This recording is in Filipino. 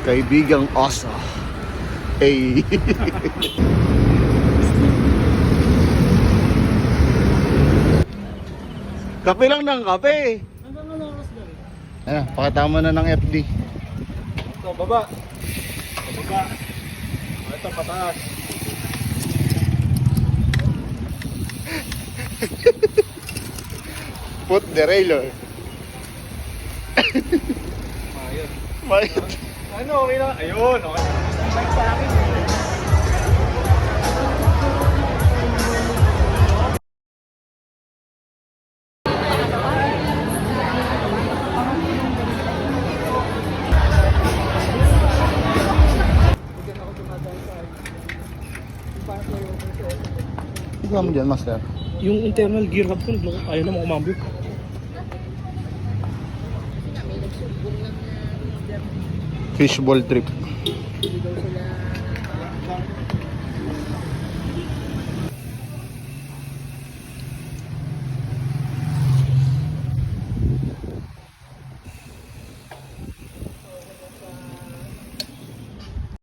Kaibigang Oso. Hey. Kape lang ng kape. Hanggang ano oras na rin? Ayan, pakatama na ng FD. Ito, baba. Baba. Ito, pataas. Put the railer. Ayun. Mayat. Ano, okay na? Ayun, okay. Bike sa akin. Ito mo dyan, master. Yung internal gear hub ko, ayaw na makumambyo. Fishball trip. Hindi daw sa